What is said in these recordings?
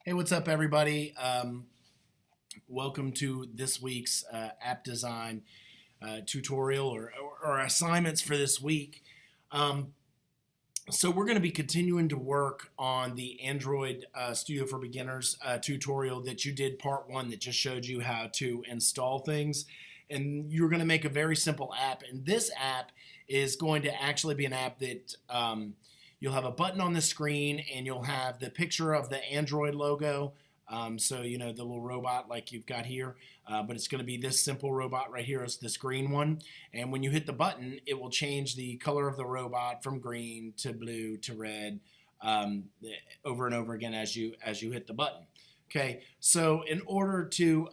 Hey, what's up, everybody? Welcome to this week's app design tutorial or assignments for this week. So we're going to be continuing to work on the Android Studio for Beginners tutorial that you did part one that just showed you how to install things. And you're going to make a very simple app. And this app is going to actually be an app that you'll have a button on the screen and you'll have the picture of the Android logo. So, you know, the little robot like you've got here, but it's going to be this simple robot right here. It's this green one. And when you hit the button, it will change the color of the robot from green to blue to red over and over again as you hit the button. Okay, so in order to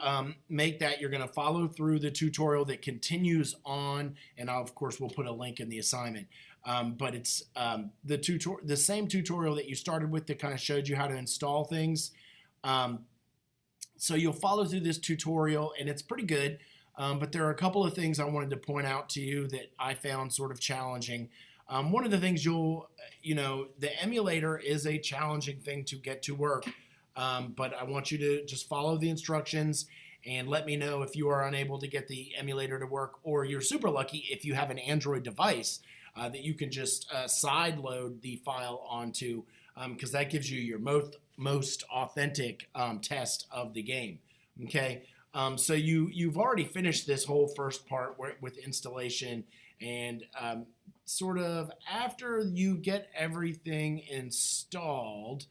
make that, you're going to follow through the tutorial that continues on, and of course we'll put a link in the assignment. But it's the same tutorial that you started with that kind of showed you how to install things. So you'll follow through this tutorial, and it's pretty good. But there are a couple of things I wanted to point out to you that I found sort of challenging. One of the things the emulator is a challenging thing to get to work. But I want you to just follow the instructions and let me know if you are unable to get the emulator to work, or you're super lucky if you have an Android device that you can just side load the file onto, because that gives you your most authentic test of the game. Okay, so you've already finished this whole first part with installation, and sort of after you get everything installed,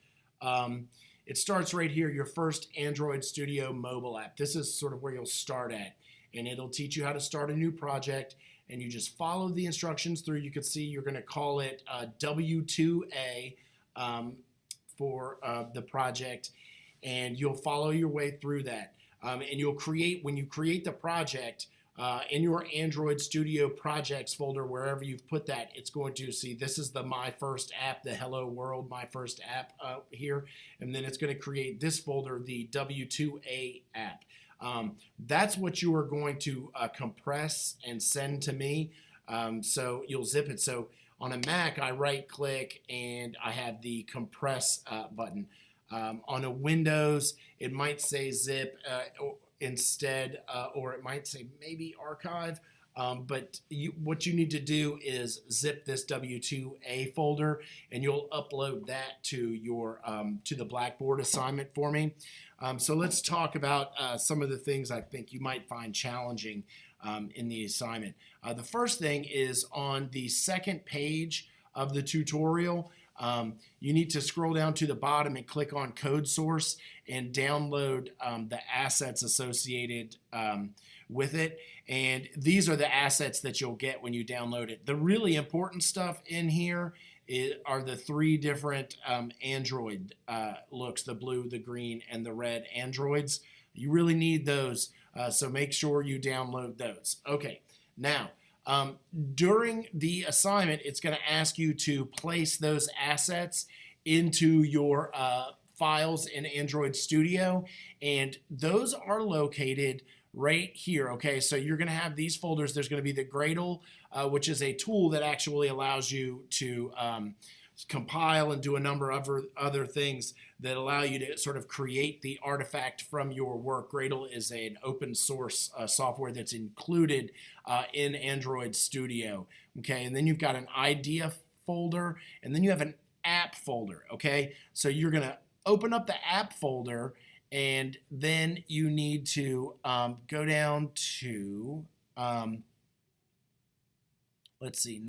it starts right here, your first Android Studio mobile app. This is sort of where you'll start at, and it'll teach you how to start a new project, and you just follow the instructions through. You can see you're going to call it w2a for the project, and you'll follow your way through that. And you'll when you create the project, in your Android Studio projects folder, wherever you've put that, it's going to see this is the My First App, the Hello World My First App here, and then it's going to create this folder, the w2a app. That's what you are going to compress and send to me. So you'll zip it. So on a Mac, I right click and I have the compress button. On a Windows, it might say zip instead, or it might say maybe archive. But what you need to do is zip this W2A folder, and you'll upload that to your to the Blackboard assignment for me. So let's talk about some of the things I think you might find challenging in the assignment. The first thing is on the second page of the tutorial. You need to scroll down to the bottom and click on code source and download the assets associated with it. And these are the assets that you'll get when you download it. The really important stuff in here are the three different Android looks, the blue, the green, and the red Androids. You really need those, so make sure you download those. Okay, now, during the assignment, it's going to ask you to place those assets into your files in Android Studio, and those are located right here. Okay, so you're going to have these folders. There's going to be the Gradle, which is a tool that actually allows you to compile and do a number of other things that allow you to sort of create the artifact from your work. Gradle is an open source software that's included in Android Studio. Okay, and then you've got an idea folder, and then you have an app folder. Okay, so you're going to open up the app folder, and then you need to go down to let's see,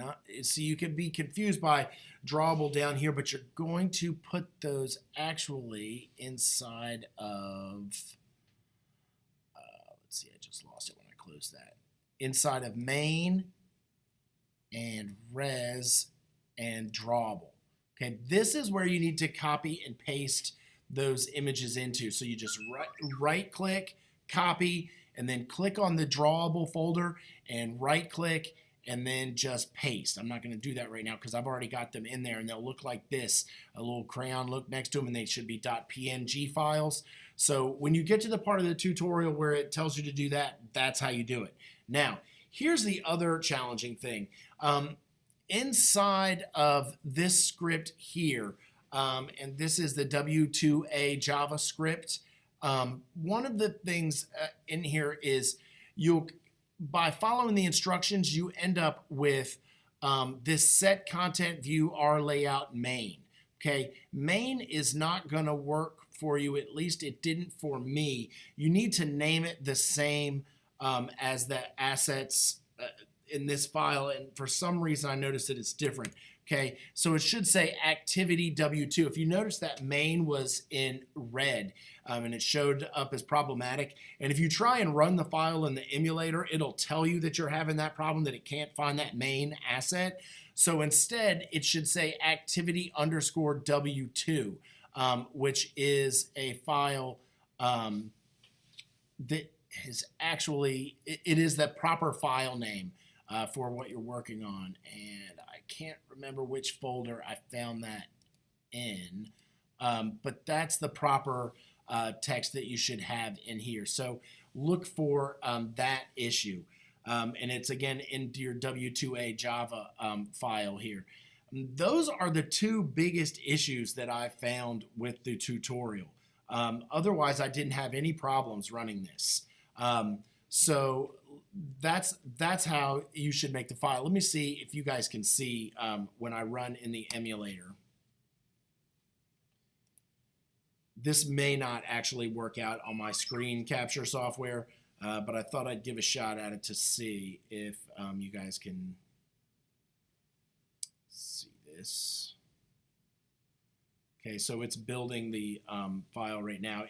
you can be confused by drawable down here, but you're going to put those actually inside of, let's see, I just lost it when I closed that. Inside of main and res and drawable. Okay, this is where you need to copy and paste those images into. So you just right click, copy, and then click on the drawable folder and right click, and then just paste. I'm not going to do that right now because I've already got them in there, and they'll look like this, a little crayon look next to them, and they should be .png files. So when you get to the part of the tutorial where it tells you to do that, that's how you do it. Now, here's the other challenging thing. Inside of this script here, and this is the w2a JavaScript. One of the things in here is by following the instructions, you end up with this set content view R layout main. Okay, main is not going to work for you, at least it didn't for me. You need to name it the same as the assets in this file, and for some reason I noticed that it's different. Okay, so it should say activity W2. If you notice that main was in red and it showed up as problematic, and if you try and run the file in the emulator, it'll tell you that you're having that problem, that it can't find that main asset. So instead, it should say activity underscore W2, which is a file that is actually, it is the proper file name for what you're working on. And I can't remember which folder I found that in, but that's the proper text that you should have in here. So look for that issue. And it's again into your w2a Java file here. Those are the two biggest issues that I found with the tutorial. Otherwise, I didn't have any problems running this. So that's how you should make the file. Let me see if you guys can see when I run in the emulator. This may not actually work out on my screen capture software, but I thought I'd give a shot at it to see if you guys can see this. Okay, so it's building the file right now.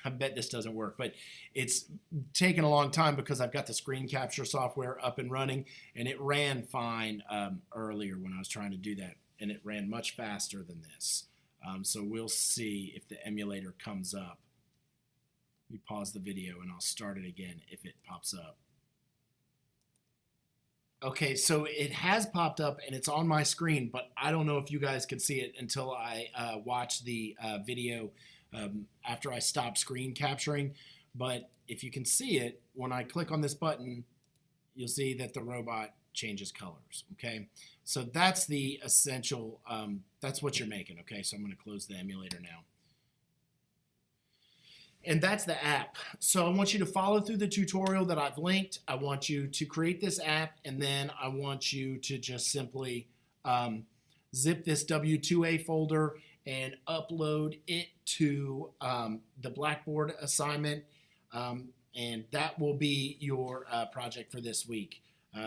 I bet this doesn't work, but it's taken a long time because I've got the screen capture software up and running, and it ran fine earlier when I was trying to do that, and it ran much faster than this. So we'll see if the emulator comes up. Let me pause the video and I'll start it again if it pops up. Okay, so it has popped up and it's on my screen, but I don't know if you guys can see it until I watch the video after I stop screen capturing. But if you can see it, when I click on this button, you'll see that the robot changes colors. Okay, so that's the essential, that's what you're making. Okay, so I'm going to close the emulator now. And that's the app. So I want you to follow through the tutorial that I've linked. I want you to create this app, and then I want you to just simply zip this W2A folder and upload it to the Blackboard assignment, and that will be your project for this week.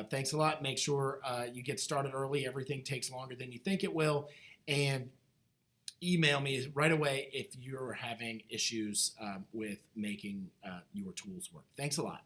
Thanks a lot. Make sure you get started early. Everything takes longer than you think it will, and email me right away if you're having issues with making your tools work. Thanks a lot.